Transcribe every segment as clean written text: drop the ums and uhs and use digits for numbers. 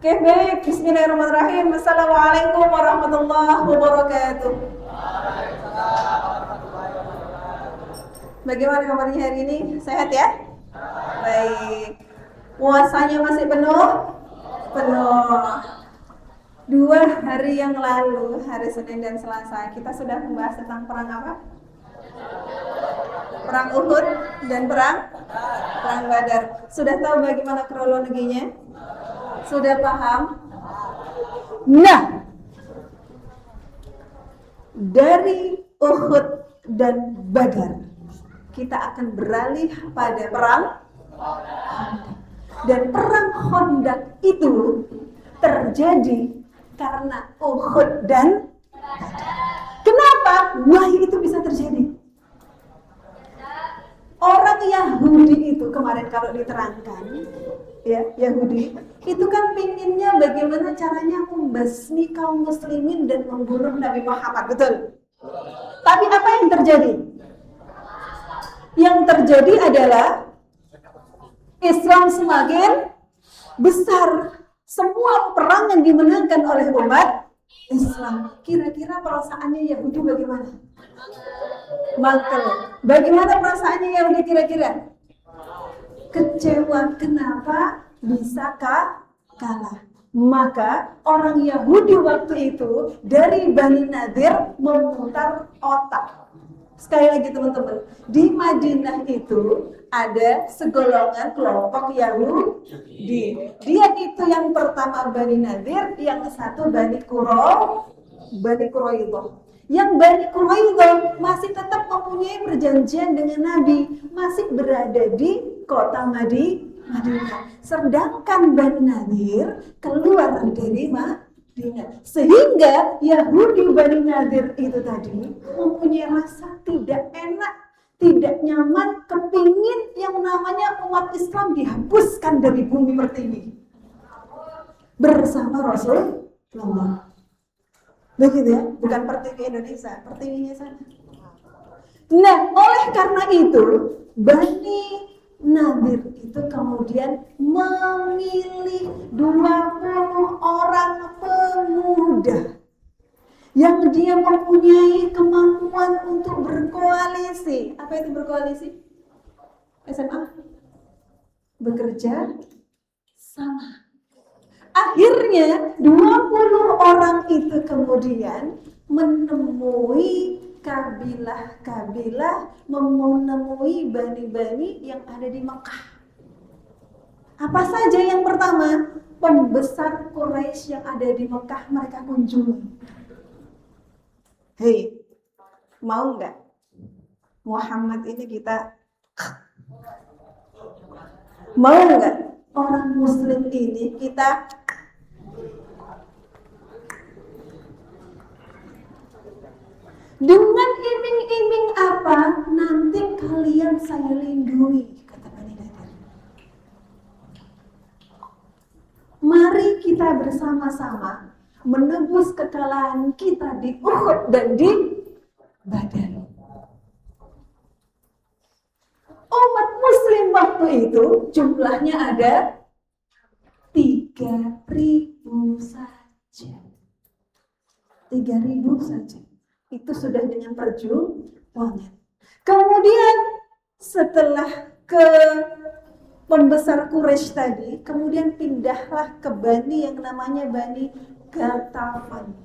Oke, baik. Bismillahirrahmanirrahim. Assalamualaikum warahmatullahi wabarakatuh. Bagaimana kabarnya hari ini? Sehat ya? Baik. Puasanya masih penuh? Penuh. 2 hari yang lalu, hari Senin dan Selasa, kita sudah membahas tentang perang apa? Perang Uhud dan perang Badar. Sudah tahu bagaimana kronologinya? Sudah paham? Nah, dari Uhud dan Badar, kita akan beralih pada perang Khandaq. Dan perang Khandaq itu terjadi karena Uhud dan Badar. Kenapa wahyu itu bisa terjadi? Orang Yahudi itu kemarin kalau diterangkan, ya Yahudi itu kan pinginnya bagaimana caranya membasmi kaum muslimin dan membunuh Nabi Muhammad, betul? Tapi apa yang terjadi? Yang terjadi adalah Islam semakin besar. Semua perang yang dimenangkan oleh umat Islam. Kira-kira perasaannya Yahudi bagaimana? Mangkel. Bagaimana perasaannya Yahudi kira-kira? Kecewa. Kenapa bisa kalah? Maka orang Yahudi waktu itu dari Bani Nadir memutar otak. Sekali lagi teman-teman, di Madinah itu ada segolongan kelompok Yahudi. Dia itu yang pertama Bani Nadir, yang satu Bani Quraidah. Yang Bani Quraidah masih tetap mempunyai perjanjian dengan Nabi, masih berada di kota Madinah. Sedangkan Bani Nadir keluar dari Madinah. Sehingga Yahudi Bani Nadir itu tadi mempunyai rasa tidak enak, tidak nyaman, kepingin yang namanya umat Islam dihapuskan dari bumi pertiwi bersama Rasulullah. Begitu ya, bukan pertiwi Indonesia, pertiwinya sana. Nah, oleh karena itu Bani Nadir itu kemudian memilih 20 orang pemuda yang dia mempunyai kemampuan untuk berkoalisi. Apa itu berkoalisi? SMA? Bekerja sama. Akhirnya 20 orang itu kemudian menemui kabilah-kabilah, menemui bani-bani yang ada di Mekah. Apa saja yang pertama? Pembesar Quraisy yang ada di Mekah mereka kunjungi. Hei, mau nggak Muhammad ini kita? Mau nggak orang Muslim ini kita? Dengan iming-iming apa? Nanti kalian saya lindungi, kata Bani Nadir. Mari kita bersama-sama menebus kekalahan kita di Uhud dan di Badar. Umat Muslim waktu itu jumlahnya ada 3.000 saja. 3.000 saja. Itu sudah dengan perjuangan. Kemudian setelah ke pembesar Quraisy tadi, kemudian pindahlah ke Bani yang namanya Bani Ghatafan.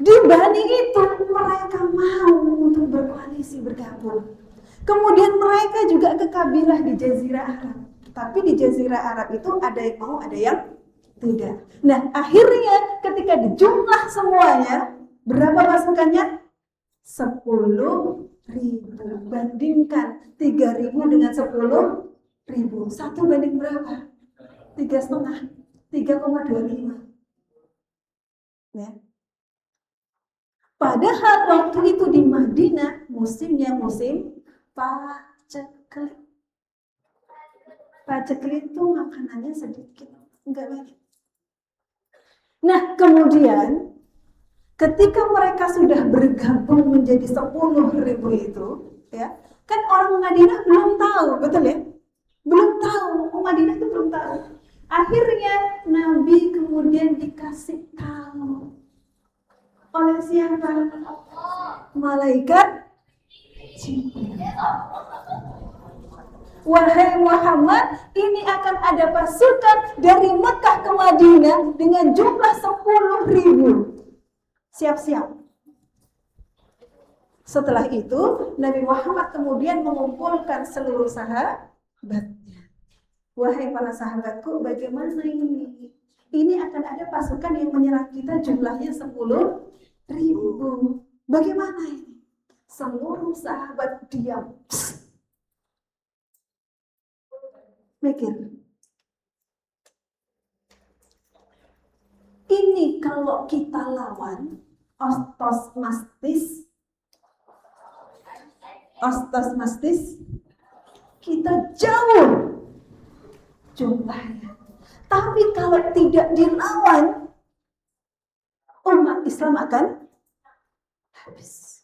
Di Bani itu mereka mau untuk berkoalisi, bergabung. Kemudian mereka juga ke kabilah di Jazirah Arab. Tapi di Jazirah Arab itu ada yang mau, ada yang tidak. Nah, akhirnya ketika dijumlah semuanya, berapa pasukannya? 10.000. Bandingkan 3.000 dengan 10.000. Satu banding berapa? 3,5. 3,25. Ya. Padahal waktu itu di Madinah musimnya musim paceklik. Paceklik itu makanannya sedikit, enggak banyak. Nah, kemudian ketika mereka sudah bergabung menjadi 10.000 itu, ya, kan orang Madinah belum tahu, betul ya? Belum tahu, Madinah itu belum tahu. Akhirnya Nabi kemudian dikasih tahu oleh siapa? Malaikat Jibril. Wahai Muhammad, ini akan ada pasukan dari Mekah ke Madinah dengan jumlah 10.000. Siap-siap. Setelah itu, Nabi Muhammad kemudian mengumpulkan seluruh sahabatnya. Wahai para sahabatku, bagaimana ini? Ini akan ada pasukan yang menyerang kita jumlahnya 10.000. Bagaimana ini? Seluruh sahabat diam. Mikir. Ini kalau kita lawan ostos mastis, kita jauh jumlahnya. Tapi kalau tidak dilawan, umat Islam akan habis.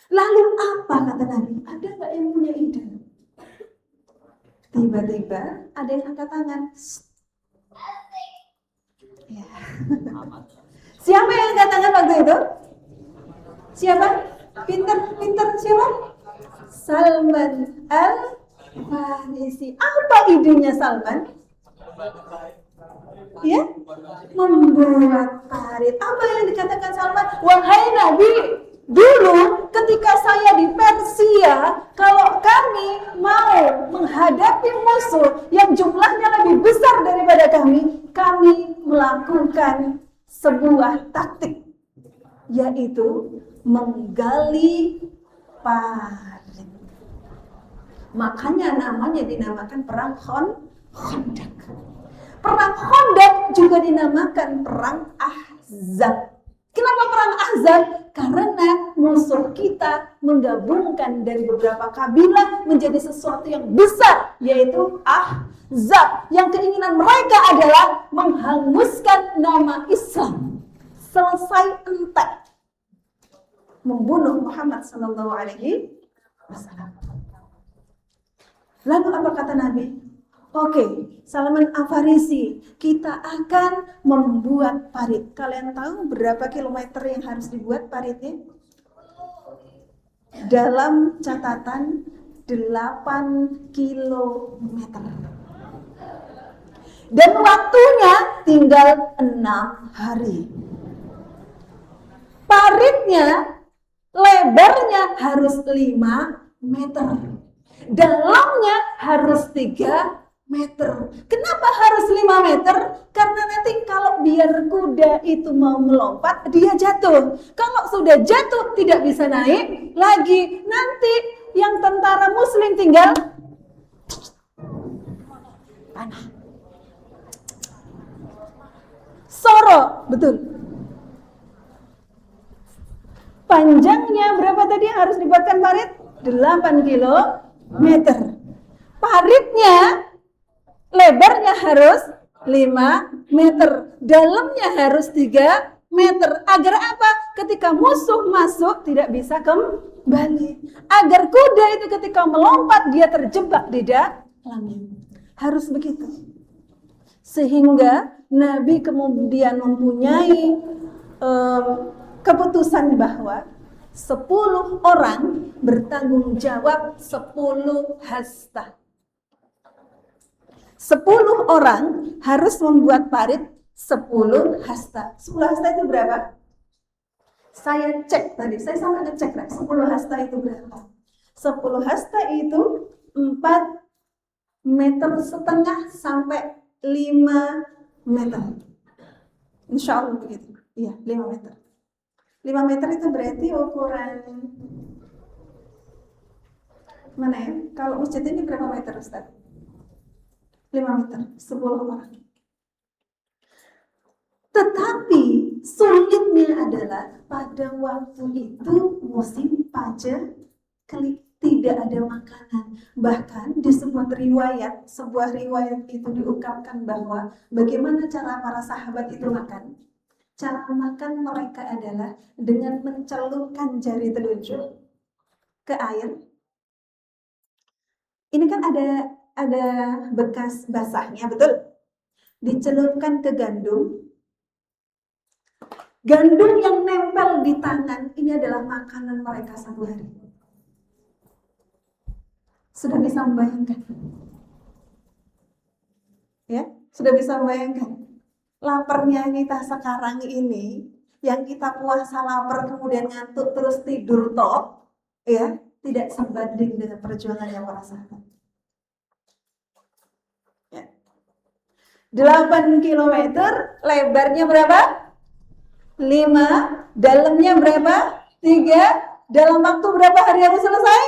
Lalu apa kata Nabi? Ada nggak yang punya ide? Tiba-tiba ada yang angkat tangan. Ya. Siapa yang angkat tangan waktu itu? Siapa? Pinter siapa? Salman Al-Farisi. Apa idenya Salman? Ya, membuat parit. Apa yang dikatakan Salman? Wahai Nabi, dulu ketika saya di Persia, kalau kami mau menghadapi musuh yang jumlahnya lebih besar daripada kami melakukan sebuah taktik, yaitu menggali parit. Makanya namanya dinamakan perang Khandaq. Perang Khandaq juga dinamakan perang Ahzab. Kenapa perang Ahzab? Karena musuh kita menggabungkan dari beberapa kabilah menjadi sesuatu yang besar, yaitu Ahzab. Yang keinginan mereka adalah menghanguskan nama Islam. Selesai entek. Membunuh Muhammad SAW. Lalu apa kata Nabi? Oke, Salman Al-Farisi, kita akan membuat parit. Kalian tahu berapa kilometer yang harus dibuat paritnya? Dalam catatan 8 kilometer. Dan waktunya tinggal 6 hari. Paritnya, lebarnya harus 5 meter. Dalamnya harus 3 meter. Kenapa harus 5 meter? Karena nanti kalau biar kuda itu mau melompat, dia jatuh. Kalau sudah jatuh, tidak bisa naik lagi. Nanti yang tentara muslim tinggal panah. Soro, betul. Panjangnya berapa tadi yang harus dibuatkan parit? 8 kilometer. Paritnya lebarnya harus 5 meter, dalamnya harus 3 meter. Agar apa? Ketika musuh masuk tidak bisa kembali. Agar kuda itu ketika melompat dia terjebak di dalamnya. Harus begitu. Sehingga Nabi kemudian mempunyai keputusan bahwa 10 orang bertanggung jawab 10 hasta. 10 orang harus membuat parit 10 hasta. 10 hasta itu berapa? Saya cek tadi, saya sampai ngecek 10 hasta itu berapa? 10 hasta itu 4,5 meter sampai 5 meter. Insya Allah begitu. Iya, 5 meter. 5 meter itu berarti ukuran mana ya? Kalau masjid ini berapa meter, Ustaz? 5 meter, 10 orang. Tetapi sulitnya adalah pada waktu itu musim paceklik, tidak ada makanan. Bahkan di sebuah riwayat itu diungkapkan bahwa bagaimana cara para sahabat itu makan. Cara makan mereka adalah dengan mencelupkan jari telunjuk ke air. Ini kan ada bekas basahnya, betul? dicelupkan ke gandum. Gandum yang nempel di tangan ini adalah makanan mereka satu hari. Sudah bisa membayangkan? Ya, sudah bisa membayangkan? Laparnya kita sekarang ini, yang kita puasa lapar kemudian ngantuk terus tidur toh, ya, tidak sebanding dengan perjuangannya para sahabat. Ya. 8 kilometer, lebarnya berapa? 5, dalamnya berapa? 3, dalam waktu berapa hari harus selesai?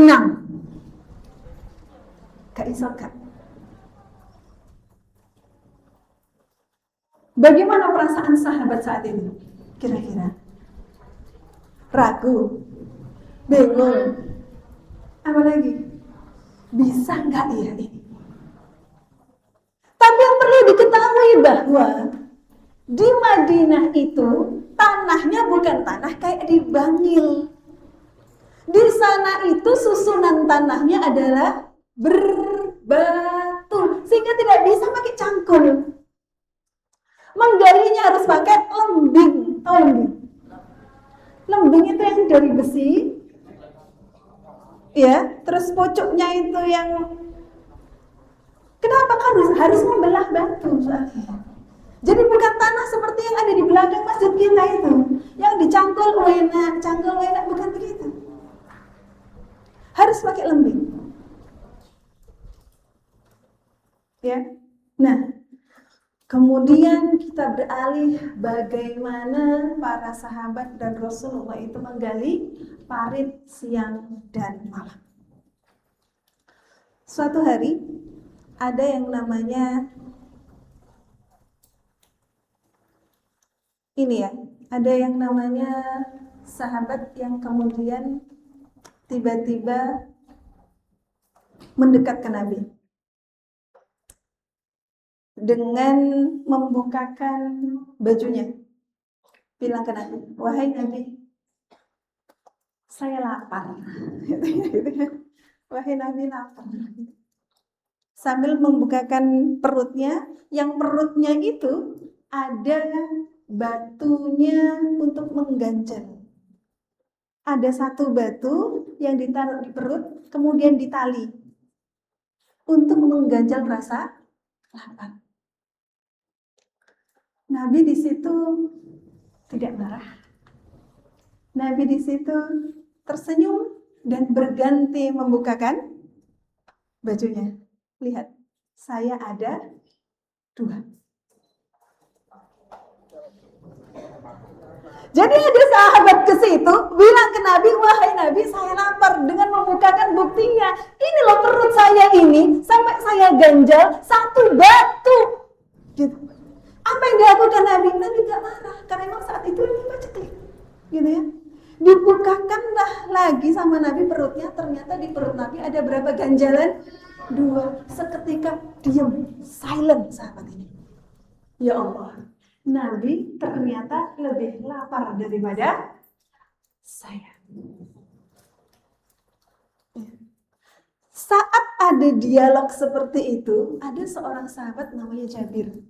6. Gak iso Kak. Bagaimana perasaan sahabat saat ini? Kira-kira? Ragu? Bingung? Apa lagi? Bisa nggak ya ini? Tapi yang perlu diketahui bahwa di Madinah itu tanahnya bukan tanah kayak di Bangil. Di sana itu susunan tanahnya adalah berbatu, sehingga tidak bisa pakai cangkul. Menggalinya harus pakai lembing. Tahu lembing? Lembing itu yang dari besi, ya. Terus pucuknya itu yang kenapa harus membelah batu soalnya. Jadi bukan tanah seperti yang ada di belakang masjid kita itu, yang dicangkul enak, bukan begitu. Harus pakai lembing. Ya. Nah, kemudian kita beralih bagaimana para sahabat dan Rasulullah itu menggali parit siang dan malam. Suatu hari ada yang namanya ada yang namanya sahabat yang kemudian tiba-tiba mendekat ke Nabi dengan membukakan bajunya, bilang ke Nabi, "Wahai Nabi, saya lapar." Wahai Nabi, lapar. Sambil membukakan perutnya, yang perutnya itu ada batunya untuk mengganjal. Ada satu batu yang ditaruh di perut, kemudian ditali untuk mengganjal rasa lapar. Nabi di situ tidak marah. Nabi di situ tersenyum dan berganti membukakan bajunya. Lihat, saya ada 2. Jadi ada sahabat ke situ bilang ke Nabi, "Wahai Nabi, saya lapar," dengan membukakan buktinya. Ini loh perut saya ini sampai saya ganjal satu batu. Gitu. Apa yang dilakukan Nabi? Nabi gak marah karena memang saat itu ini paceklik. Gitu ya. Dibukakanlah lagi sama Nabi perutnya, ternyata di perut Nabi ada berapa ganjalan? 2. Seketika diam, silent sahabat ini. Ya Allah. Nabi ternyata lebih lapar daripada saya. Saat ada dialog seperti itu, ada seorang sahabat namanya Jabir.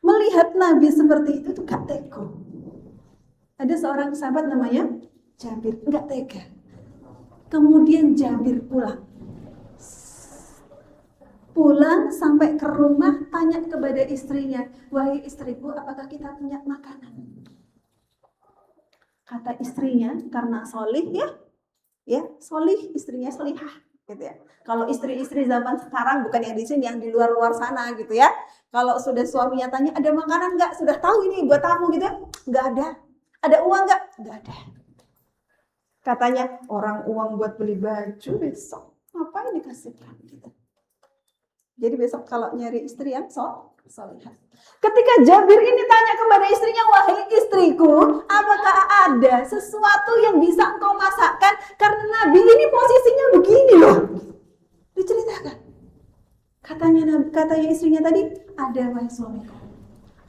Melihat Nabi seperti itu tuh gak tega. Ada seorang sahabat namanya Jabir, gak tega. Kemudian Jabir pulang sampai ke rumah, tanya kepada istrinya, "Wahai istriku, apakah kita punya makanan?" Kata istrinya, karena solih solih, istrinya solihah, gitu ya. Kalau istri-istri zaman sekarang bukan yang di sini, yang di luar-luar sana, gitu ya. Kalau sudah suaminya tanya, "Ada makanan nggak?" Sudah tahu ini buat tamu, gitu ya. Nggak ada. Ada uang nggak? Nggak ada. Katanya, orang uang buat beli baju besok, ngapain dikasihkan, gitu. Jadi besok kalau nyari istri yang solihah. Ketika Jabir ini tanya kepada istrinya, "Wahai istriku, apakah ada sesuatu yang bisa engkau masakkan? Karena Nabi ini posisinya begini loh." Diceritakan. Katanya istrinya tadi, "Ada wahai suamiku.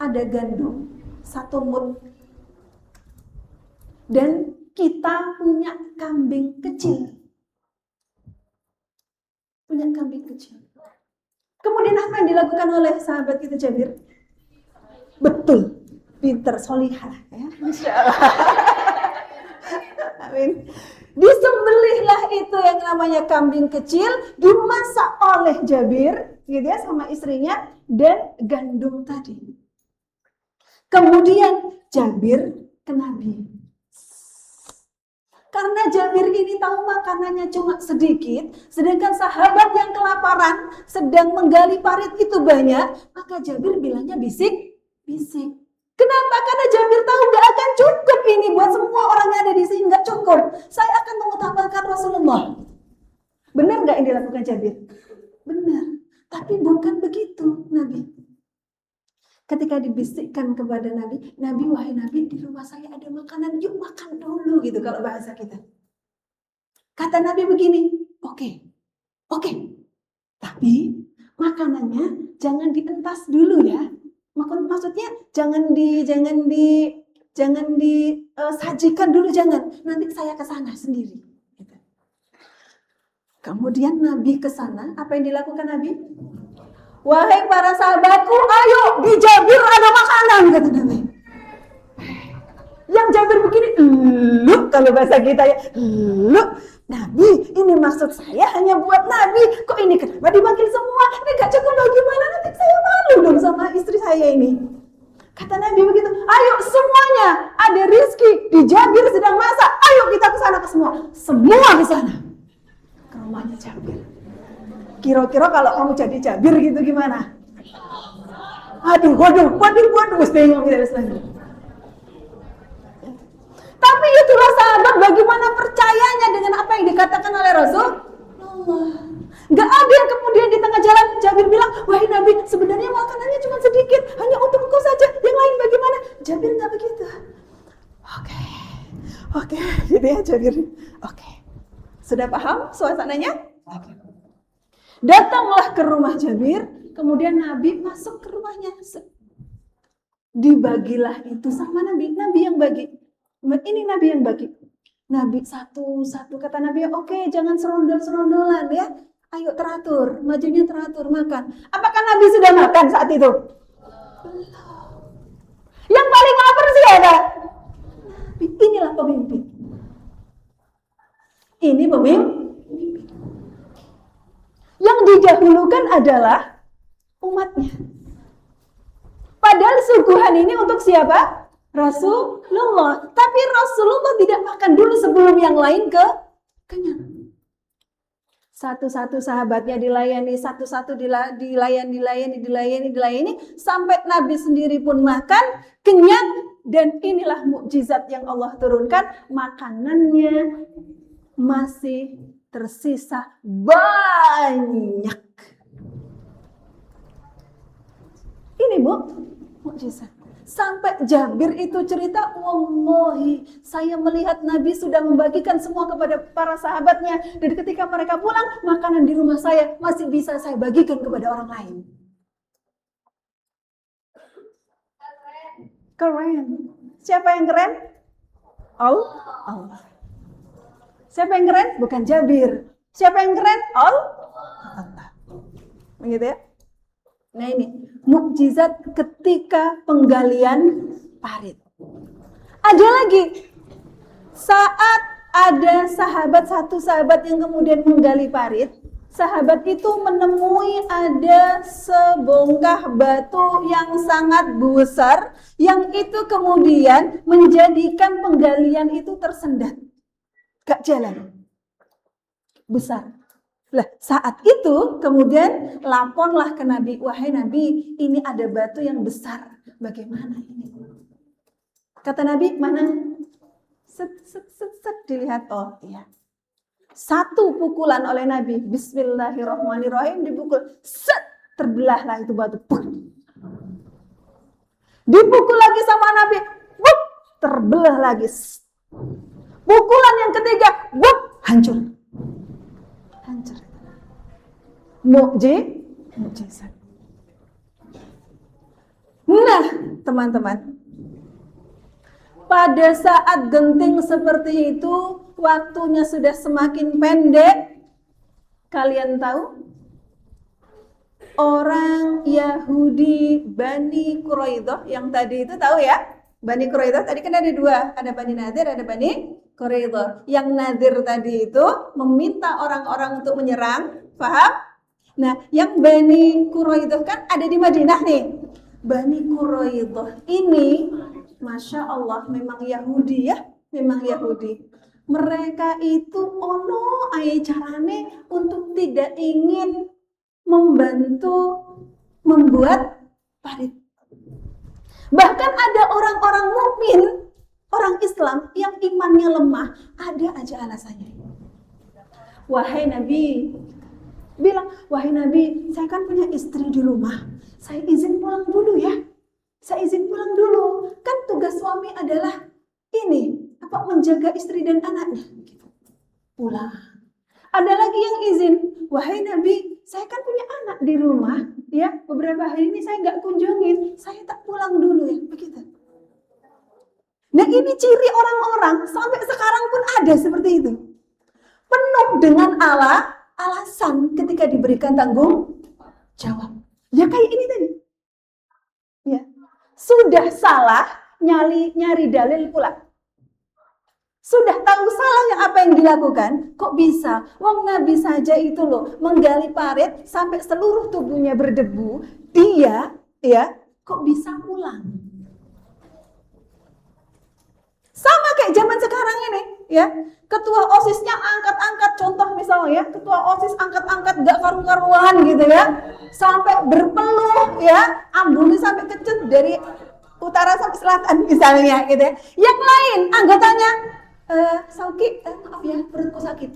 Ada gandum 1 mud. Dan kita punya kambing kecil." Punya kambing kecil. Kemudian apa yang dilakukan oleh sahabat kita Jabir? Betul, pinter, solihah. Ya, Insya Allah. Amin. Disembelihlah itu yang namanya kambing kecil, dimasak oleh Jabir, gitu ya, sama istrinya, dan gandum tadi. Kemudian Jabir ke Nabi. Karena Jabir ini tahu makanannya cuma sedikit, sedangkan sahabat yang kelaparan sedang menggali parit itu banyak, maka Jabir bilangnya bisik-bisik. Kenapa? Karena Jabir tahu gak akan cukup ini buat semua orang yang ada di sini, gak cukup. Saya akan mengutamakan Rasulullah. Benar gak yang dilakukan Jabir? Benar. Tapi bukan begitu Nabi. Ketika dibisikkan kepada Nabi, wahai Nabi, di rumah saya ada makanan, yuk makan dulu gitu kalau bahasa kita. Kata Nabi begini, oke. Tapi makanannya jangan dientas dulu ya. Maksudnya jangan disajikan dulu, jangan. Nanti saya ke sana sendiri. Gitu. Kemudian Nabi ke sana, apa yang dilakukan Nabi? Wahai para sahabatku, ayo di Jabir ada makanan, kata Nabi. Yang Jabir begini, lu kalau bahasa kita ya, lu Nabi, ini maksud saya hanya buat Nabi. Kok ini kenapa dipanggil semua? Ini gak cukup bagaimana? Nanti saya malu dong sama istri saya ini. Kata Nabi begitu, ayo semuanya, ada rizki di Jabir sedang masak. Ayo kita ke sana ke semua ke sana. Ke rumahnya Jabir. Kira-kira kalau kamu jadi Jabir gitu gimana? Waduh, bingung gitu selanjutnya. Tapi itulah sahabat bagaimana percayanya dengan apa yang dikatakan oleh Rasulullah. Gak ada yang kemudian di tengah jalan Jabir bilang, wahai Nabi, sebenarnya makanannya cuma sedikit, hanya untuk engkau saja, yang lain bagaimana? Jabir gak begitu. Oke, gitu ya Jabir. Oke. Sudah paham suasananya? Oke. Datanglah ke rumah Jabir, kemudian Nabi masuk ke rumahnya. Dibagilah itu sama Nabi yang bagi. Ini Nabi yang bagi. Nabi satu-satu kata Nabi, oke, jangan serondol-serondolan ya. Ayo teratur, majunya teratur, makan. Apakah Nabi sudah makan saat itu? Belum. Yang paling lapar siapa? Nabi. Inilah pemimpin. Ini pemimpin. Yang didahulukan adalah umatnya. Padahal suguhan ini untuk siapa? Rasulullah. Tapi Rasulullah tidak makan dulu sebelum yang lain kenyang. Satu-satu sahabatnya dilayani, satu-satu dilayani, sampai Nabi sendiri pun makan, kenyang, dan inilah mukjizat yang Allah turunkan, makanannya masih tersisa banyak. Ini mukjizat. Sampai Jabir itu cerita, wallahi saya melihat Nabi sudah membagikan semua kepada para sahabatnya, dan ketika mereka pulang, makanan di rumah saya masih bisa saya bagikan kepada orang lain. Keren. Siapa yang keren? Allah. Siapa yang keren? Bukan Jabir. Siapa yang keren? Allah. Begitu ya? Nah ini, mukjizat ketika penggalian parit. Ada lagi, saat ada satu sahabat yang kemudian menggali parit, sahabat itu menemui ada sebongkah batu yang sangat besar, yang itu kemudian menjadikan penggalian itu tersendat. Gak jalan. Besar. Lah, saat itu kemudian laporlah ke Nabi, wahai Nabi, ini ada batu yang besar. Bagaimana ini? Kata Nabi, mana? Set, dilihat. Oh iya. Satu pukulan oleh Nabi, bismillahirrahmanirrahim, dipukul. Set, terbelahlah itu batu. Dipukul lagi sama Nabi. Bup, terbelah lagi. Pukulan yang ketiga, bup, hancur. Mukjizat. Nah, teman-teman, pada saat genting seperti itu, waktunya sudah semakin pendek. Kalian tahu? orang Yahudi Bani Quraidah yang tadi itu tahu ya? Bani Quraidah tadi kan ada dua, ada Bani Nadir, ada Bani Quraidah. Yang Nadir tadi itu meminta orang-orang untuk menyerang, paham? Nah, yang Bani Quraidah kan ada di Madinah nih. Bani Quraidah ini, Masya Allah, memang Yahudi ya, memang Yahudi. Mereka itu ono ae carane untuk tidak ingin membantu membuat parit. Bahkan ada orang-orang mukmin, orang Islam yang imannya lemah, ada aja alasannya. Wahai Nabi, bilang, wahai Nabi, saya kan punya istri di rumah, saya izin pulang dulu ya. Saya izin pulang dulu. Kan tugas suami adalah ini, menjaga istri dan anaknya. Pulang. Ada lagi yang izin, wahai Nabi, saya kan punya anak di rumah, ya. Beberapa hari ini saya nggak kunjungin, saya tak pulang dulu ya, begitu. Nah ini ciri orang-orang sampai sekarang pun ada seperti itu. Penuh dengan alasan ketika diberikan tanggung jawab. Ya kayak ini tadi. Ya. Sudah salah, nyari dalil pula. Sudah tahu salah yang apa yang dilakukan, kok bisa? Wong Nabi saja itu loh, menggali parit sampai seluruh tubuhnya berdebu, dia ya, kok bisa pulang? Sama kayak zaman sekarang ini, ya. Ketua OSIS-nya angkat-angkat, contoh misalnya ya, ketua OSIS angkat-angkat gak karu-karuan gitu ya. Sampai berpeluh ya, ambulnya sampai kecut dari utara sampai selatan misalnya gitu ya. Yang lain anggotanya Sauki, maaf ya, perutku sakit.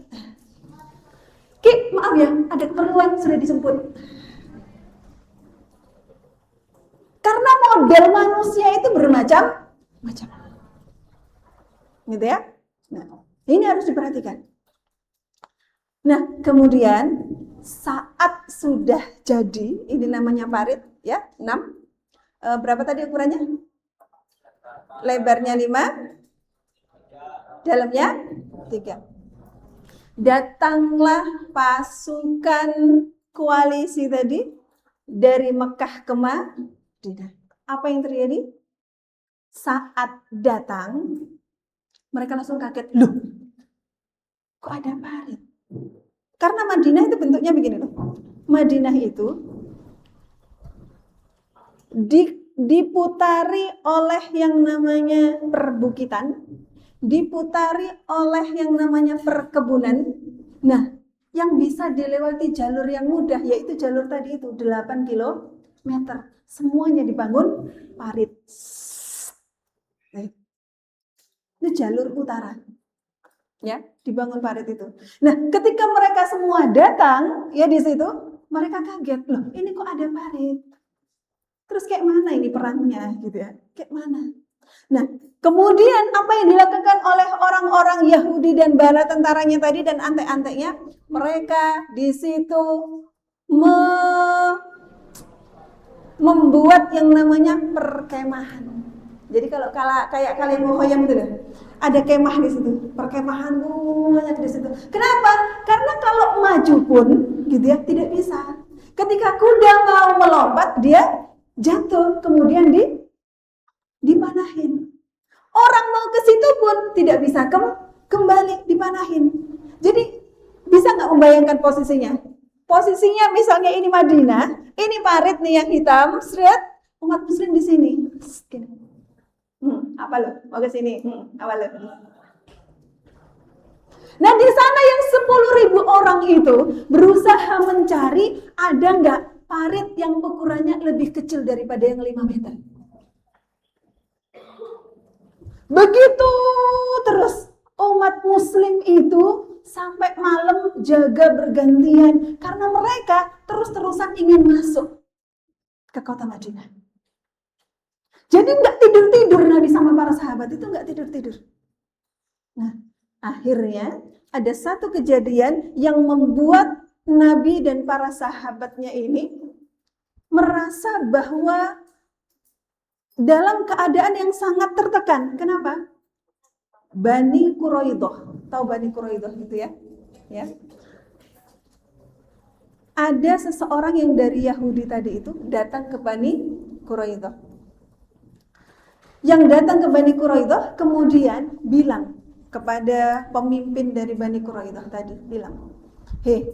Ki, maaf ya, ada keperluan, sudah dijemput. Karena model manusia itu bermacam-macam. Gitu ya. Nah, ini harus diperhatikan. Nah, kemudian saat sudah jadi, ini namanya parit, ya, 6. Berapa tadi ukurannya? Lebarnya 5. Dalamnya 3. Datanglah pasukan koalisi tadi dari Mekah ke Madinah. Apa yang terjadi? Saat datang, mereka langsung kaget. Loh, kok ada parit? Karena Madinah itu bentuknya begini loh. Madinah itu diputari oleh yang namanya perbukitan, diputari oleh yang namanya perkebunan. Nah, yang bisa dilewati jalur yang mudah yaitu jalur tadi itu 8 kilometer. Semuanya dibangun parit. Itu jalur utara. Ya, dibangun parit itu. Nah, ketika mereka semua datang ya di situ, mereka kaget, loh, ini kok ada parit? Terus kayak mana ini perangnya gitu ya? Kayak mana? Nah, kemudian apa yang dilakukan oleh orang-orang Yahudi dan bala tentaranya tadi dan antek-anteknya? Mereka di situ membuat yang namanya perkemahan. Jadi kalau kayak kalian mau khoyam itu ada kemah di situ, perkemahan banyak di situ. Kenapa? Karena kalau maju pun gitu ya tidak bisa. Ketika kuda mau melompat dia jatuh, kemudian dipanahin. Orang mau ke situ pun tidak bisa kembali, dipanahin. Jadi bisa nggak membayangkan posisinya? Posisinya misalnya ini Madinah, ini parit nih yang hitam, seret, umat muslim di sini. Apa lo? Mau ke sini? Apa lo? Nah di sana yang 10.000 orang itu berusaha mencari ada nggak parit yang ukurannya lebih kecil daripada yang 5 meter. Begitu terus umat muslim itu sampai malam jaga bergantian karena mereka terus-terusan ingin masuk ke kota Madinah. Jadi nggak tidur-tidur Nabi sama para sahabat itu nggak tidur-tidur. Nah, akhirnya ada satu kejadian yang membuat Nabi dan para sahabatnya ini merasa bahwa dalam keadaan yang sangat tertekan. Kenapa? Bani Quraidah. Tahu Bani Quraidah gitu ya? Ya. ada seseorang yang dari Yahudi tadi itu datang ke Bani Quraidah. Yang datang ke Bani Quraidah kemudian bilang kepada pemimpin dari Bani Quraidah tadi, bilang, "Hei,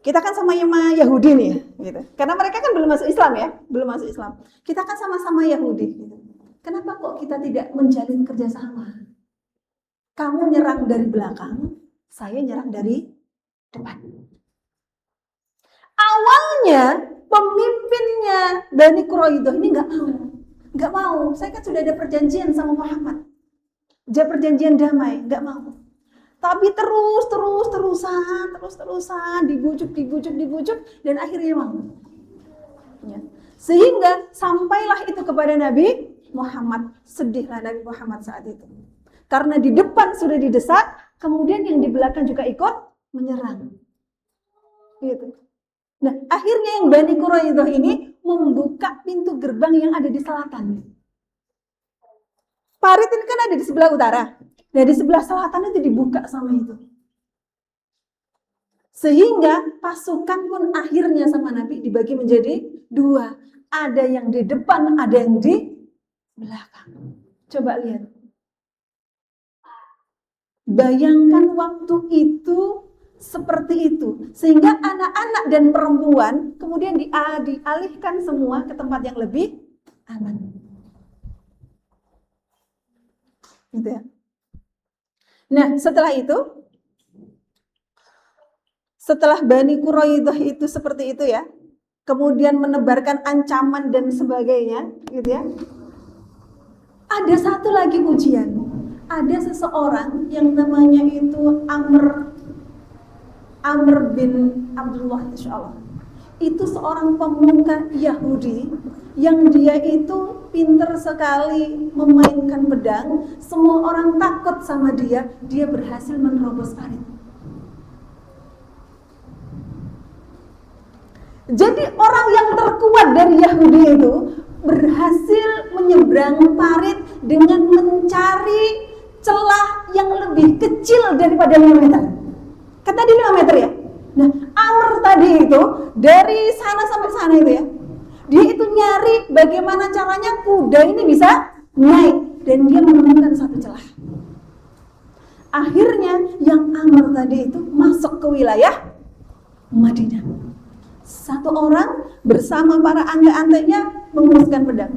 kita kan sama Yahudi nih ya," gitu. Karena mereka kan belum masuk Islam ya, belum masuk Islam. Kita kan sama-sama Yahudi, gitu. Kenapa kok kita tidak menjalin kerjasama? Kamu nyerang dari belakang, saya nyerang dari depan. Awalnya pemimpinnya Bani Quraidah ini nggak mau. Saya kan sudah ada perjanjian sama Muhammad, ada perjanjian damai, nggak mau. Tapi terusan dibujuk, dan akhirnya mau. Ya. Sehingga sampailah itu kepada Nabi Muhammad. Sedihlah Nabi Muhammad saat itu. Karena di depan sudah didesak, kemudian yang di belakang juga ikut menyerang. Gitu. Nah, akhirnya yang Bani Quraidah ini membuka pintu gerbang yang ada di selatan. Parit ini kan ada di sebelah utara. Nah, di sebelah selatan itu dibuka sama itu. Sehingga pasukan pun akhirnya sama Nabi dibagi menjadi dua. Ada yang di depan, ada yang di belakang. Coba lihat. Bayangkan waktu itu seperti itu. Sehingga anak-anak dan perempuan kemudian dialihkan semua ke tempat yang lebih aman. Gitu ya. Nah, setelah itu, setelah Bani Quraidah itu seperti itu ya, kemudian menebarkan ancaman dan sebagainya, gitu ya. Ada satu lagi ujian. Ada seseorang yang namanya itu Amr bin Abdullah, insyaallah. Itu seorang pemuka Yahudi yang dia itu pinter sekali memainkan pedang. Semua orang takut sama dia. Dia berhasil menerobos parit. Jadi orang yang terkuat dari Yahudi itu berhasil menyeberang parit dengan mencari celah yang lebih kecil daripada 5 meter. Kan tadi 5 meter ya. Nah, Amr tadi itu dari sana sampai sana itu ya. Dia itu nyari bagaimana caranya kuda ini bisa naik, dan dia menemukan satu celah. Akhirnya yang Amr tadi itu masuk ke wilayah Madinah. Satu orang bersama para ante-antenya menghunuskan pedang.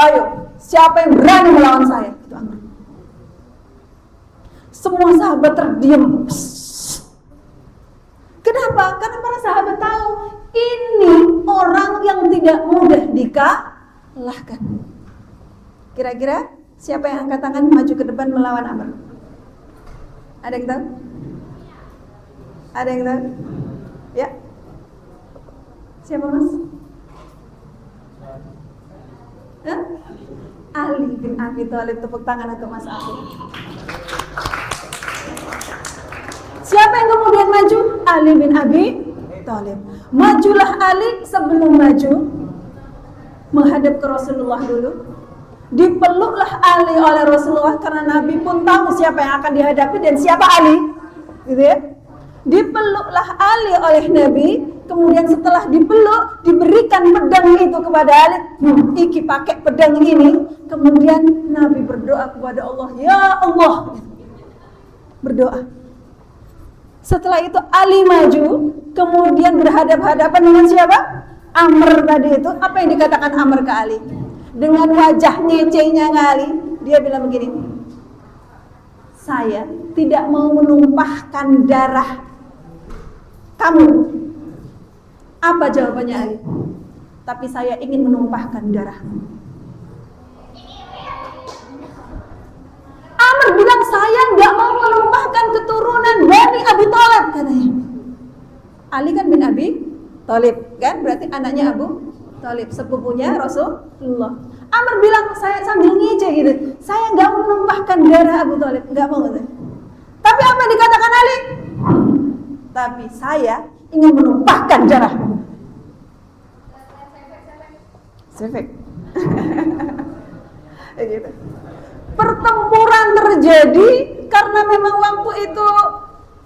"Ayo, siapa yang berani melawan saya?" Itu Amr. Semua sahabat terdiam. Kenapa? Karena para sahabat tahu ini orang yang tidak mudah dikalahkan. Kira-kira siapa yang angkat tangan maju ke depan melawan Amr? Ada yang tahu? Ada yang tahu? Ya. Siapa Mas? Hah? Ali bin Abi Thalib. Tepuk tangan untuk Mas Ali. Siapa yang kemudian maju? Ali bin Abi Thalib. Majulah Ali. Sebelum maju menghadap ke Rasulullah dulu, dipeluklah Ali oleh Rasulullah, karena Nabi pun tahu siapa yang akan dihadapi dan siapa Ali, gitu ya. Dipeluklah Ali oleh Nabi. Kemudian setelah dipeluk, diberikan pedang itu kepada Ali. Iki pakai pedang ini. Kemudian Nabi berdoa kepada Allah, "Ya Allah," berdoa. Setelah itu Ali maju, kemudian berhadap-hadapan dengan siapa? Amr tadi itu. Apa yang dikatakan Amr ke Ali? Dengan wajah ngecenya Ali, dia bilang begini, "Saya tidak mau menumpahkan darah kamu." Apa jawabannya Ali? "Tapi saya ingin menumpahkan darahmu." Amr bilang, "Saya nggak mau menumpahkan keturunan Bani Abi Thalib," katanya. Ali kan bin Abi Thalib, kan? Berarti anaknya Abu Thalib, sepupunya Rasulullah. Amr bilang, saya sambil ngejek gitu, "Saya nggak mau menumpahkan darah Abu Thalib, nggak mau." Katanya. Tapi apa yang dikatakan Ali? "Tapi saya ingin menumpahkan darahmu." Sefek. Gitu. Pertempuran terjadi karena memang waktu itu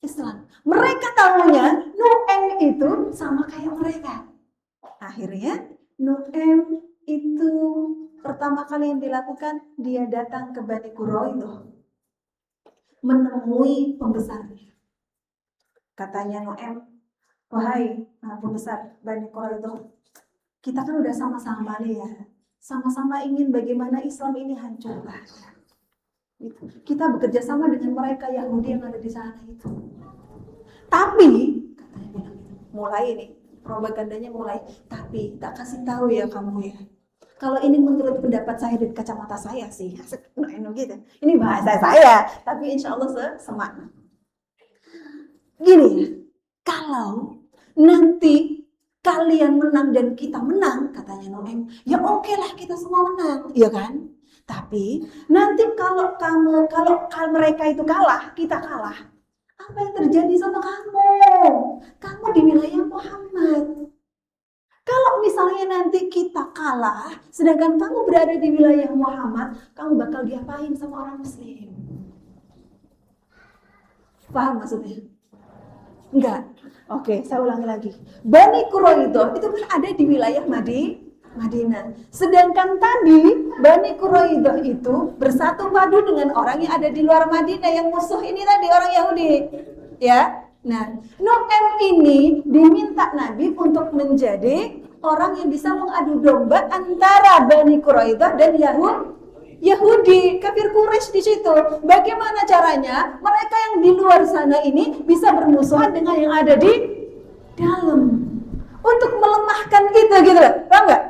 Islam. Mereka tahunya Nu'aim itu sama kayak mereka. Akhirnya Nu'aim itu pertama kali yang dilakukan, dia datang ke Bani Quraidah menemui pembesarnya. Katanya Nu'aim, wahai pembesar Bani Quraidah, kita kan udah sama-sama nih ya, sama-sama ingin bagaimana Islam ini hancur. Kita bekerja sama dengan mereka Yahudi yang ada di sana itu. Tapi katanya bilang gitu, mulai nih propagandanya mulai. Tapi tak kasih tahu ya kamu ya. Kalau ini menurut pendapat saya dan kacamata saya sih, gitu. Ini bahasa saya, tapi insya Allah semakna. Gini ya, kalau nanti kalian menang dan kita menang, katanya Nu'aim, ya oke lah kita semua menang, iya kan? Tapi nanti kalau mereka itu kalah, kita kalah, apa yang terjadi sama kamu? Kamu di wilayah Muhammad. Kalau misalnya nanti kita kalah, sedangkan kamu berada di wilayah Muhammad, kamu bakal diapain sama orang Muslim? Paham maksudnya? Enggak. Oke, saya ulangi lagi. Bani Quraidah itu kan ada di wilayah Madinah. Sedangkan tadi Bani Quraidah itu bersatu padu dengan orang yang ada di luar Madinah, yang musuh ini tadi orang Yahudi. Ya. Nah, Nu'aim ini diminta Nabi untuk menjadi orang yang bisa mengadu domba antara Bani Quraidah dan Yahudi, kafir Quraisy di situ. Bagaimana caranya mereka yang di luar sana ini bisa bermusuhan dengan yang ada di dalam untuk melemahkan kita gitu loh. Paham nggak?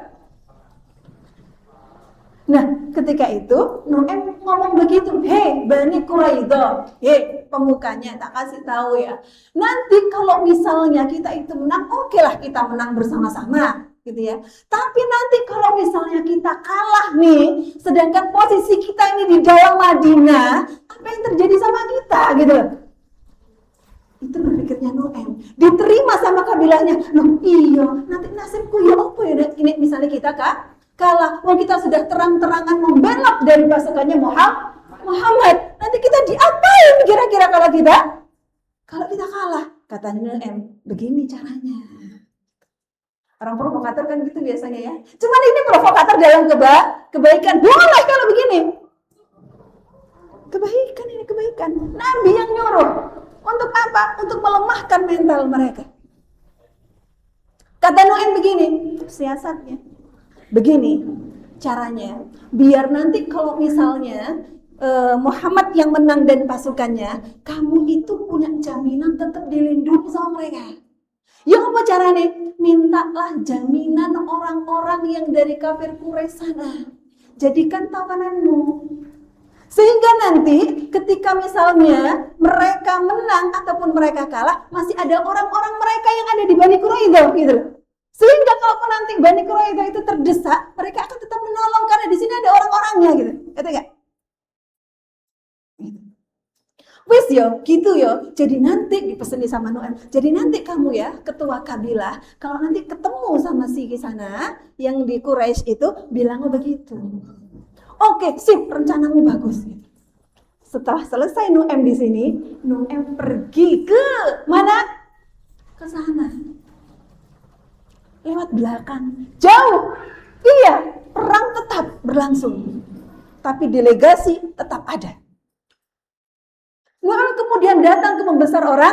Nah, ketika itu Nu'aim ngomong begitu, "Hei Bani Quraidah, hei pemukanya, tak kasih tahu ya. Nanti kalau misalnya kita itu menang, oke lah kita menang bersama-sama." Gitu ya. Tapi nanti kalau misalnya kita kalah nih, sedangkan posisi kita ini di dalam Madinah, apa yang terjadi sama kita gitu. Itu berpikirnya Nu'aim. Diterima sama kabilahnya. Loh iya, nanti nasibku ya apa ya ini misalnya kita kalah. Wah kita sudah terang-terangan membelot dari pasukannya Muhammad. Nanti kita diapain kira-kira kalau kita kalah? Katanya Nu'aim, begini caranya. Orang provokator kan gitu biasanya ya. Cuman ini provokator dalam kebaikan. Boleh kalau begini. Kebaikan ini kebaikan. Nabi yang nyuruh. Untuk apa? Untuk melemahkan mental mereka. Kata Nu'aim begini, siasatnya. Begini caranya. Biar nanti kalau misalnya Muhammad yang menang dan pasukannya, kamu itu punya jaminan tetap dilindungi sama mereka. Ya apa caranya? Mintalah jaminan orang-orang yang dari kafir Quraisy sana. Jadikan tawananmu. Sehingga nanti ketika misalnya mereka menang ataupun mereka kalah, masih ada orang-orang mereka yang ada di Bani Quraidah gitu. Sehingga kalau nanti Bani Quraidah itu terdesak, mereka akan tetap menolong karena di sini ada orang-orangnya gitu. Gitu enggak? Wis yo, gitu yo. Jadi nanti dipeseni sama Nu'aim. Jadi nanti kamu ya, ketua kabilah, kalau nanti ketemu sama si sana yang di Quraisy itu, bilangnya begitu. Oke, sip, rencanamu bagus. Setelah selesai Nu'aim di sini, Nu'aim pergi ke mana? Ke sana. Lewat belakang, jauh. Iya, perang tetap berlangsung. Tapi delegasi tetap ada. Nu'aim kemudian datang ke pembesar orang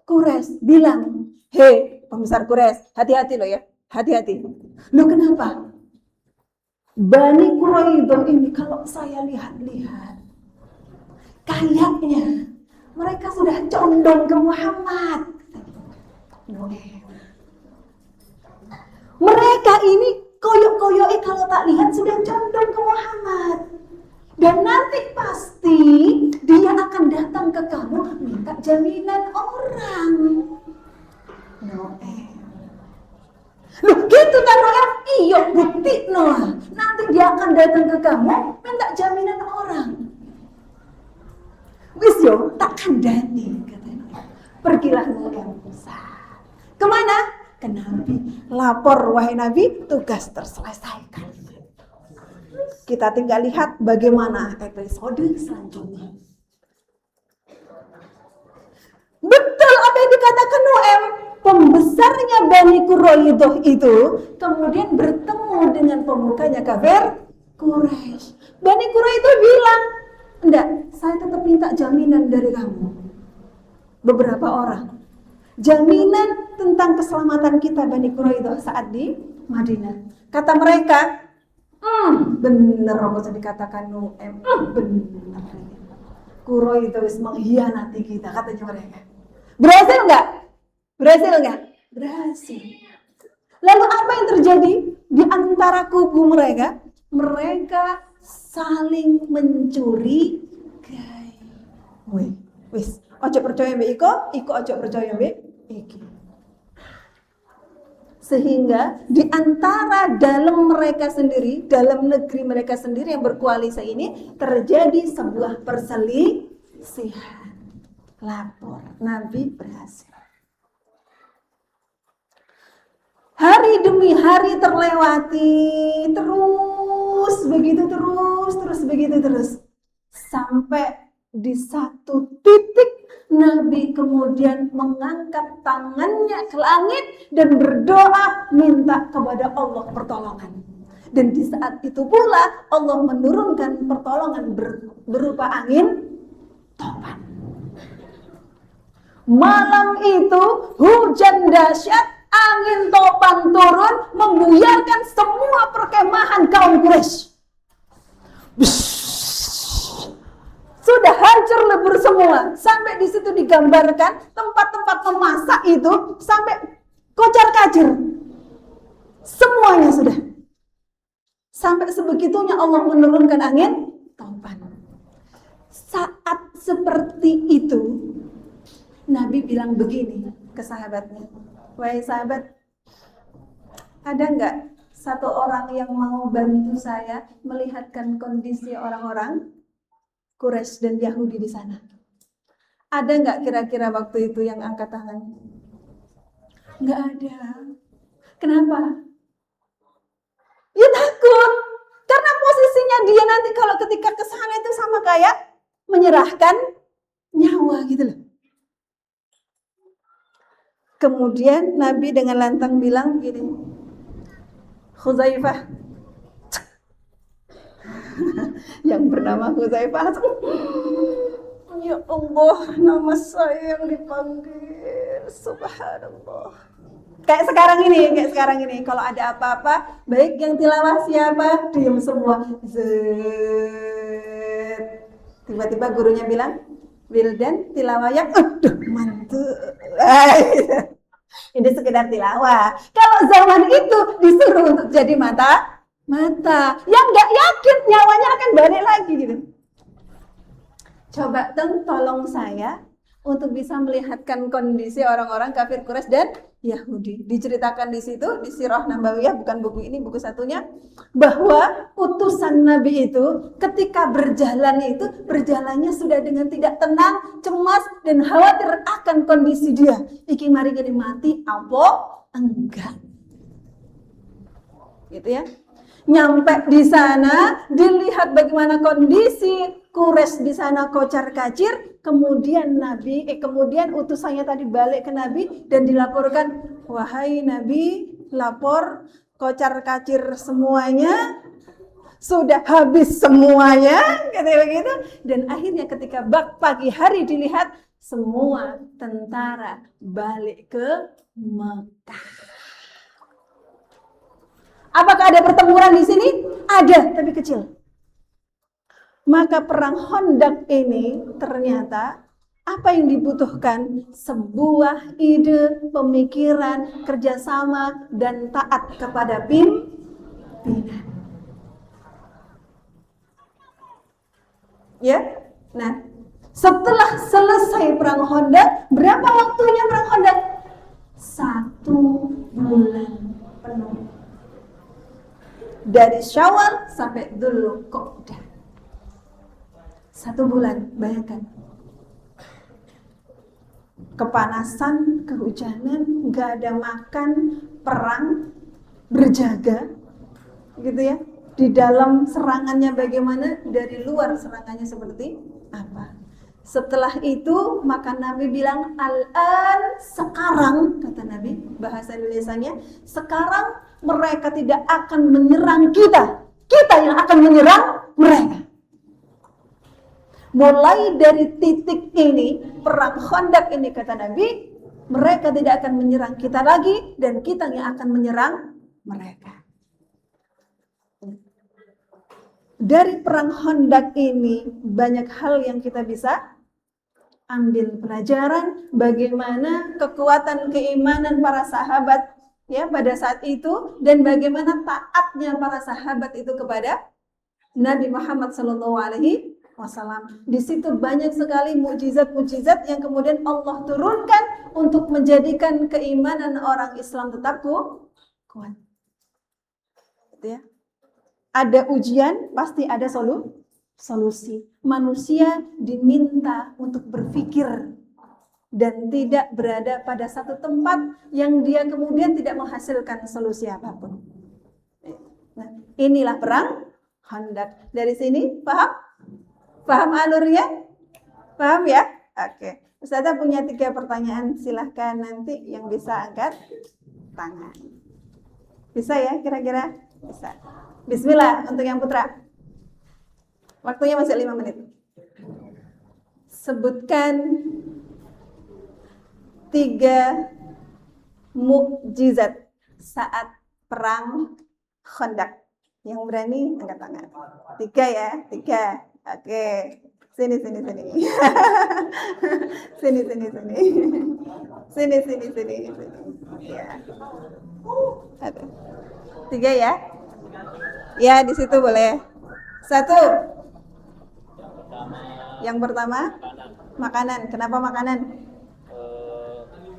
Quraisy, bilang, "Hei, pembesar Quraisy, hati-hati lo ya, hati-hati." Lo kenapa? Bani Quraidah ini kalau saya lihat-lihat, kayaknya mereka sudah condong ke Muhammad. Mereka ini koyok-koyoknya kalau tak lihat sudah condong ke Muhammad. Dan nanti pasti dia akan datang ke kamu minta jaminan orang. Nu'aim. Loh gitu kan Nu'aim? Iya bukti Noah. Nanti dia akan datang ke kamu minta jaminan orang. Wis yo tak kandani katanya. Pergilah Nu'aim. Kemana? Ke Nabi. Lapor wahai Nabi, tugas terselesaikan. Kita tinggal lihat bagaimana episode selanjutnya. Betul apa yang dikatakan Nu'aim. Pembesarnya Bani Quraidah itu kemudian bertemu dengan pemukanya kafir Quraisy. Bani Quraidah bilang, enggak, saya tetap minta jaminan dari kamu. Beberapa orang. Jaminan tentang keselamatan kita Bani Quraidah saat di Madinah. Kata mereka, bener apa yang dikatakan Nu'aim, bener. Quraidah wis mengkhianati kita, katanya mereka. Berhasil enggak? Berhasil enggak? Berhasil. Lalu apa yang terjadi di antara kubu mereka? Mereka saling mencurigai. Wis, ojo percaya mbek iko ojo percaya mbek iki. Sehingga di antara dalam mereka sendiri, dalam negeri mereka sendiri yang berkoalisi ini terjadi sebuah perselisihan. Lapor, Nabi berhasil. Hari demi hari terlewati, terus begitu. Sampai di satu titik Nabi kemudian mengangkat tangannya ke langit dan berdoa minta kepada Allah pertolongan. Dan di saat itu pula Allah menurunkan pertolongan berupa angin topan. Malam itu hujan dahsyat, angin topan turun membuyarkan semua perkemahan kaum Quraisy. Sudah hancur lebur semua. Sampai di situ digambarkan tempat-tempat memasak itu sampai kocar-kacir. Semuanya sudah. Sampai sebegitunya Allah menurunkan angin topan. Saat seperti itu Nabi bilang begini ke sahabatnya, wahai sahabat, ada nggak satu orang yang mau bantu saya melihatkan kondisi orang-orang Quraisy dan Yahudi di sana? Ada nggak kira-kira waktu itu yang angkat tangan? Nggak ada. Kenapa? Ya takut. Karena posisinya dia nanti kalau ketika ke sana itu sama kayak menyerahkan nyawa gitu loh. Kemudian Nabi dengan lantang bilang begini, Khuzaifah, yang bernama Khuzaifah, ya Allah, nama saya yang dipanggil, subhanallah. Kayak sekarang ini, kalau ada apa-apa, baik yang tilawah siapa, diam semua. Zet. Tiba-tiba gurunya bilang, Wildan tilawah yang, aduh mantul. Ini sekedar tilawah. Kalau zaman itu disuruh untuk jadi mata, yang nggak yakin nyawanya akan balik lagi gitu. Coba tolong saya untuk bisa melihatkan kondisi orang-orang kafir Quraisy dan Yahudi. Diceritakan di situ di Sirah Nabawiyah, bukan buku ini, buku satunya, bahwa utusan Nabi itu ketika berjalannya sudah dengan tidak tenang, cemas dan khawatir akan kondisi dia. Iki mari gini mati apa enggak? Gitu ya. Nyampe di sana, dilihat bagaimana kondisi Quraisy di sana kocar-kacir, kemudian utusannya tadi balik ke Nabi dan dilaporkan, wahai Nabi, lapor kocar-kacir semuanya, sudah habis semuanya, gitu. Dan akhirnya ketika pagi hari dilihat, semua tentara balik ke Mekah. Apakah ada pertempuran di sini? Ada, tapi kecil. Maka perang Khandaq ini ternyata apa yang dibutuhkan? Sebuah ide, pemikiran, kerjasama, dan taat kepada pimpinan. Ya, nah setelah selesai perang Khandaq, berapa waktunya perang Khandaq? 1 bulan penuh. Dari Syawal sampai Dzulqa'dah. 1 bulan, bayangkan. Kepanasan, kehujanan, nggak ada makan, perang, berjaga, gitu ya. Di dalam serangannya bagaimana, dari luar serangannya seperti apa. Setelah itu maka Nabi bilang, al-an, sekarang, kata Nabi, bahasa Indonesianya, sekarang mereka tidak akan menyerang kita, kita yang akan menyerang mereka. Mulai dari titik ini, perang Khandaq ini, kata Nabi, mereka tidak akan menyerang kita lagi, dan kita yang akan menyerang mereka. Dari perang Khandaq ini banyak hal yang kita bisa ambil pelajaran, bagaimana kekuatan keimanan para sahabat ya pada saat itu, dan bagaimana taatnya para sahabat itu kepada Nabi Muhammad SAW. Di situ banyak sekali mukjizat-mukjizat yang kemudian Allah turunkan untuk menjadikan keimanan orang Islam tetap kuat. Gitu ya. Ada ujian, pasti ada solusi. Manusia diminta untuk berpikir dan tidak berada pada satu tempat yang dia kemudian tidak menghasilkan solusi apapun. Nah, inilah perang Khandaq. Dari sini paham? Paham alurnya? Paham ya? Oke. Ustazah punya 3 pertanyaan, silahkan nanti yang bisa angkat tangan. Bisa ya kira-kira? Bisa. Bismillah untuk yang putra. Waktunya masih 5 menit. Sebutkan 3 mukjizat saat perang Khandaq. Yang berani angkat tangan. 3 ya, 3. Oke. Sini. Sini. Ya. Ada. 3 ya. Ya, di situ boleh. 1. Yang pertama makanan. Kenapa makanan?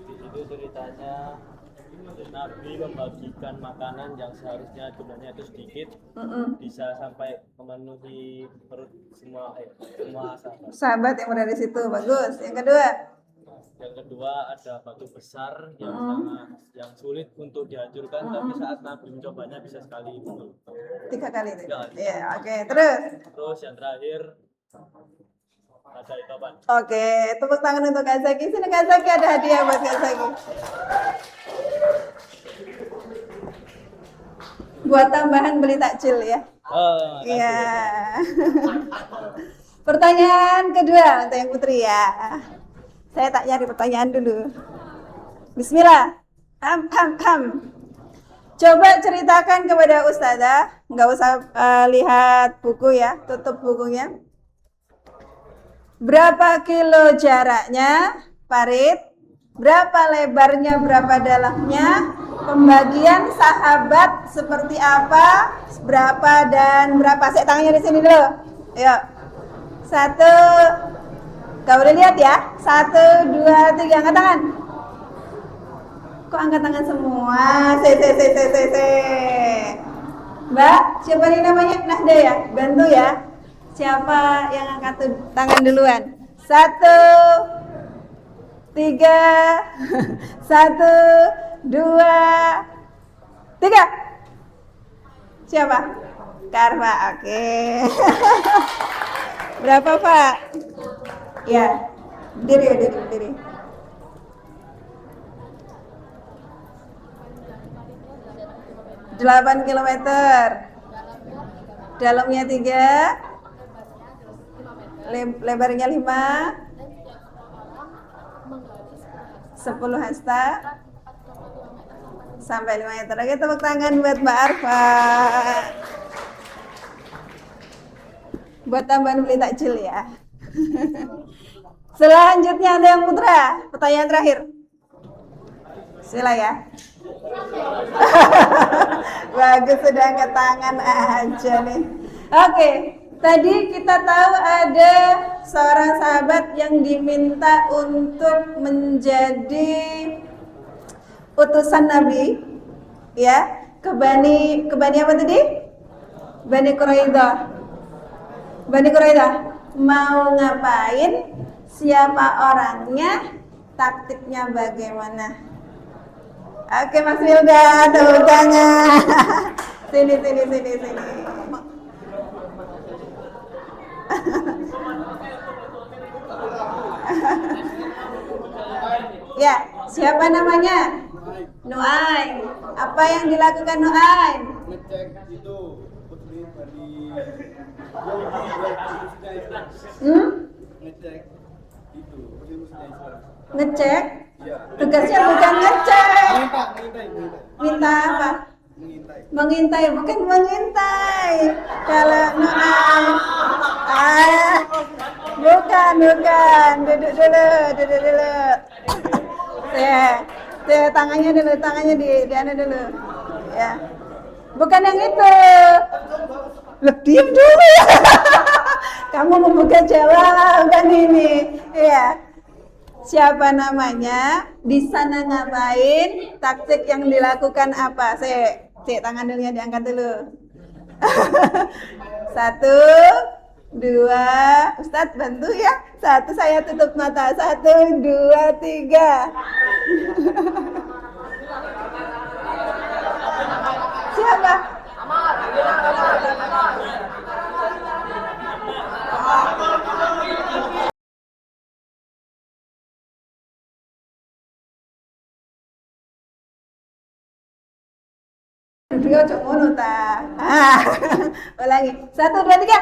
Di situ ceritanya Nabi membagikan makanan yang seharusnya jumlahnya itu sedikit, bisa sampai memenuhi perut semua sahabat yang berada di situ. Bagus. Yang kedua ada batu besar yang sangat sulit untuk dihancurkan, tapi saat Nabi mencobanya bisa sekali. 3 kali. Ya, oke. Terus yang terakhir ada itoban. Oke, tepuk tangan untuk Kak Zaki. Sini Kak Zaki, ada hadiah buat Kak Zaki. Buat tambahan beli takjil ya. Iya. Pertanyaan kedua untuk yang putri ya. Saya tak nyari pertanyaan dulu. Bismillah. Coba ceritakan kepada Ustazah, nggak usah lihat buku ya, tutup bukunya. Berapa kilo jaraknya, Farid? Berapa lebarnya, berapa dalamnya? Pembagian sahabat seperti apa? Berapa dan berapa? Saya tangannya di sini dulu. Ayo. 1. Kau boleh lihat ya? 1, 2, 3. Angkat tangan. Kok angkat tangan semua? Mbak, siapa ini namanya? Nahda ya? Bantu ya. Siapa yang angkat tangan duluan? 1, 3. 1, 2, 3. Siapa? Karma. Oke. Berapa Pak? Ya. Diri. 8 kilometer. Dalamnya 3. Lebarnya 5, 10 hasta sampai 5 meter. Oke, tepuk tangan buat Mbak Arfa. Buat tambahan beli takjil ya. Selanjutnya ada yang putra. Pertanyaan terakhir. Sila ya. Bagus, sudah angkat tangan aja nih. Oke. Tadi kita tahu ada seorang sahabat yang diminta untuk menjadi utusan Nabi, ya, ke Bani apa tadi? Bani Quraidah. Mau ngapain? Siapa orangnya? Taktiknya bagaimana? Oke, Mas Wilda, tepuk tangan. Sini. Ya, siapa namanya? Nuaim. Apa yang dilakukan Nuaim? Ngecek itu putri dari Yahudi Islam. Ngecek itu putri Islam. Ngecek? Iya. Tugasnya bukan ngecek. Mengintai. Minta apa? Mengintai. Mengintai, bukan mengintai. Kalau Nuaim, bukan. Duduk dulu. Tangannya di anu dulu. Ya. Bukan yang itu. Loh, diam dulu ya. Kamu membuka jawaban ini. Iya. Siapa namanya? Di sana ngapain? Taktik yang dilakukan apa? Cek tangan dulu ya, diangkat dulu. 1, 2, Ustadz bantu ya. 1, saya tutup mata. 1, 2, 3. Siapa? Dua cuma ta. Ulangi. 1, 2, 3.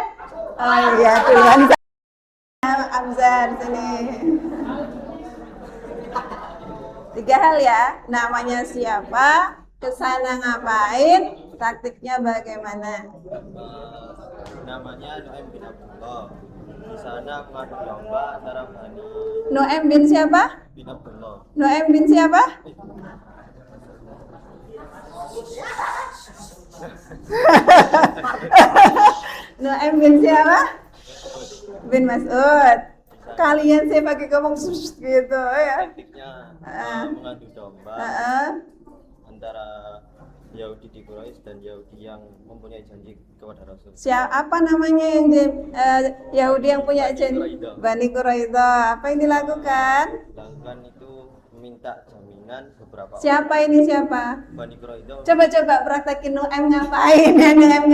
Oh iya, Tuhan Amzar sini. 3 hal ya. Namanya siapa? Kesana ngapain? Taktiknya bagaimana? Namanya Nuaim bin Abdullah. Di sana mengadu domba antara Bani Nuaim bin siapa? bin Abdullah. Nuaim bin siapa? Nuaim bin siapa? Bin Mas'ud. Kalian sih pakai ngomong sus gitu ya. Taktiknya mengadu domba antara Yahudi di Quraisy dan Yahudi yang mempunyai janji kepada Rasul. Apa namanya yang Yahudi yang punya janji? Bani Quraidah. Apa yang dilakukan? Sedangkan itu meminta jaminan beberapa Siapa ini siapa? Bani Quraidah. Coba praktekin Nuaim ngapain? Nuaim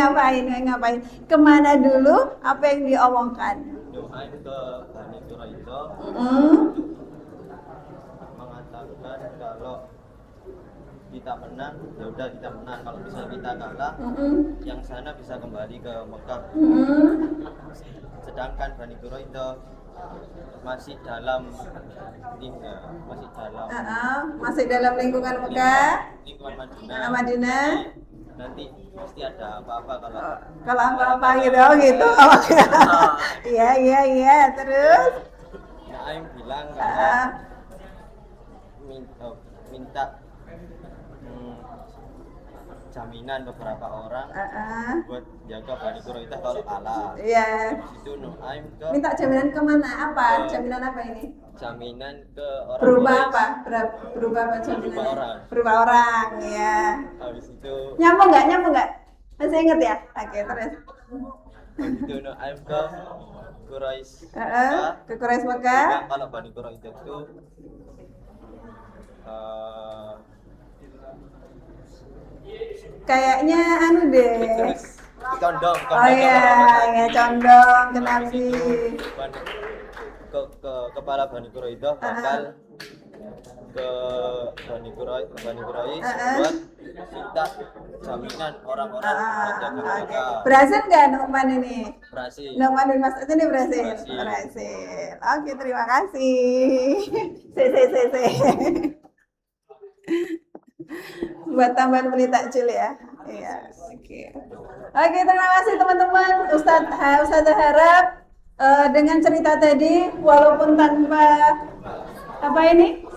ngapain? Kemana dulu? Apa yang diomongkan? Nuaim ke Bani Quraidah mengatakan kalau kita menang, ya udah kita menang. Kalau misalnya kita kalah, yang sana bisa kembali ke Mekah. Sedangkan Bani Quraidah masih dalam lingkungan Mekah, lingkungan Madinah. Nanti pasti ada apa-apa Kalau apa-apa gitu. Iya. Terus? Naim bilang kalau minta jaminan beberapa orang buat jaga Bani Quraidah kalau kalah. Iya. Itu Nuaim ke Minta jaminan kemana? Apa? Jaminan apa ini? jaminan ke orang Berubah Quraisy. apa? Berubah apa jaminan? Berubah orang. Orang, ya. Habis itu Nyambung nggak? Masih inget ya? Oke, terus. itu Nuaim ke Quraisy. Ke Quraisy Mekah. Bilang kalau Bani Quraidah itu Kayaknya anu deh. condong Oh iya, condong ke Nabi. ke kepala Bani Quraidah bakal ke Bani Quraisy buat minta jaminan orang-orang buat jaga mereka. Berhasil nggak Nu'man ini? Berhasil. Nu'man bin Mas'ud ini berhasil? Berhasil. Oke, terima kasih. Se. Buat tambahan menit takjil ya. Iya, oke. Oke, terima kasih teman-teman. Ustazah harap dengan cerita tadi, walaupun tanpa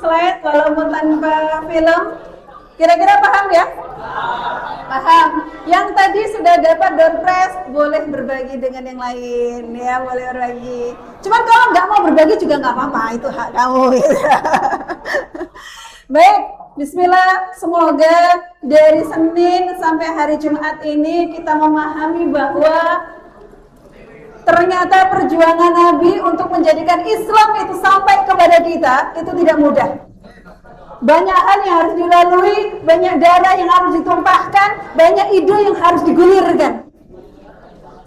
slide, walaupun tanpa film, kira-kira paham ya? Paham. Yang tadi sudah dapat door prize, boleh berbagi dengan yang lain, ya, boleh berbagi. Cuman kalau nggak mau berbagi juga nggak apa-apa, itu hak kamu. Baik, bismillah, semoga dari Senin sampai hari Jumat ini kita memahami bahwa ternyata perjuangan Nabi untuk menjadikan Islam itu sampai kepada kita itu tidak mudah. Banyak hal yang harus dilalui, banyak darah yang harus ditumpahkan, banyak ide yang harus digulirkan.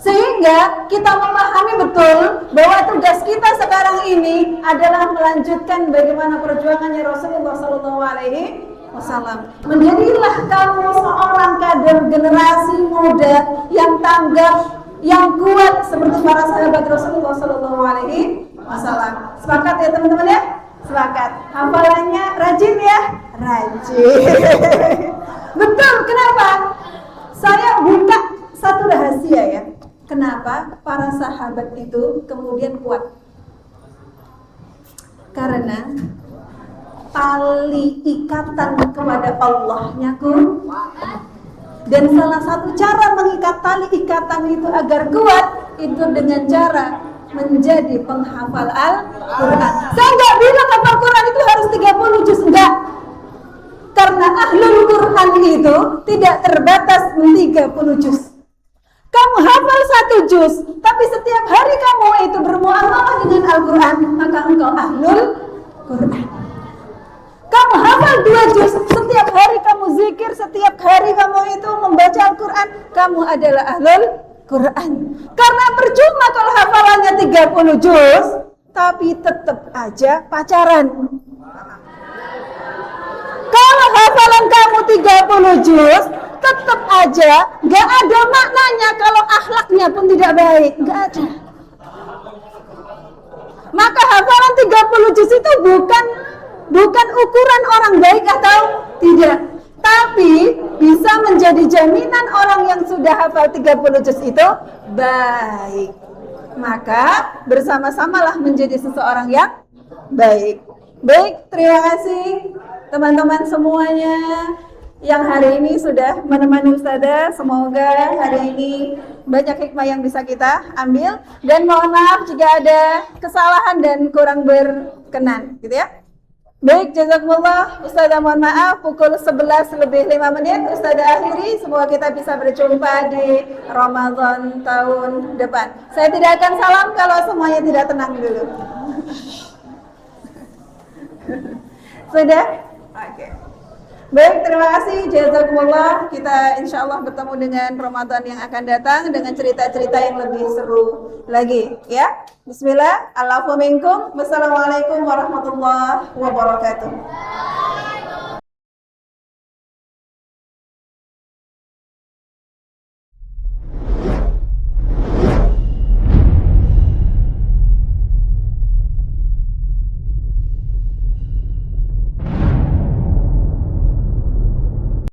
Sehingga kita memahami betul bahwa tugas kita sekarang ini adalah melanjutkan bagaimana perjuangannya Rasulullah SAW. Menjadilah kamu seorang kader generasi muda yang tanggap, yang kuat seperti para sahabat Rasulullah SAW. Sepakat ya teman-teman ya? Sepakat. Hafalannya rajin ya? Rajin. Betul. Kenapa? Saya buka satu rahasia ya. Kenapa para sahabat itu kemudian kuat? Karena tali ikatan kepada Allahnya kuat. Dan salah satu cara mengikat tali ikatan itu agar kuat itu dengan cara menjadi penghafal Al-Quran. Saya nggak bilang hafal Quran itu harus 30 juz, enggak. Karena ahlul Quran itu tidak terbatas 30 juz. Kamu hafal 1 juz, tapi setiap hari kamu itu bermuamalah dengan Al-Quran, maka engkau ahlul Quran. Kamu hafal 2 juz, setiap hari kamu zikir, setiap hari kamu itu membaca Al-Quran, kamu adalah ahlul Quran. Karena percuma kalau hafalannya 30 juz, tapi tetap aja pacaran. Kalau hafalan kamu 30 juz, tetap aja gak ada maknanya kalau akhlaknya pun tidak baik. Gak ada. Maka hafalan 30 juz itu bukan ukuran orang baik atau tidak, tapi bisa menjadi jaminan orang yang sudah hafal 30 juz itu baik. Maka bersama-samalah menjadi seseorang yang baik. Baik, terima kasih teman-teman semuanya yang hari ini sudah menemani Ustazah. Semoga hari ini banyak hikmah yang bisa kita ambil, dan mohon maaf jika ada kesalahan dan kurang berkenan, gitu ya. Baik, jazakumullah. Ustazah mohon maaf, pukul 11 lebih 5 menit Ustazah akhiri. Semoga kita bisa berjumpa di Ramadan tahun depan. Saya tidak akan salam kalau semuanya tidak tenang dulu. Sudah? Oke. Baik, terima kasih. Jazakumullah. Kita insya Allah bertemu dengan Ramadan yang akan datang dengan cerita-cerita yang lebih seru lagi. Ya. Bismillah. Allahu minkum. Wassalamualaikum warahmatullahi wabarakatuh.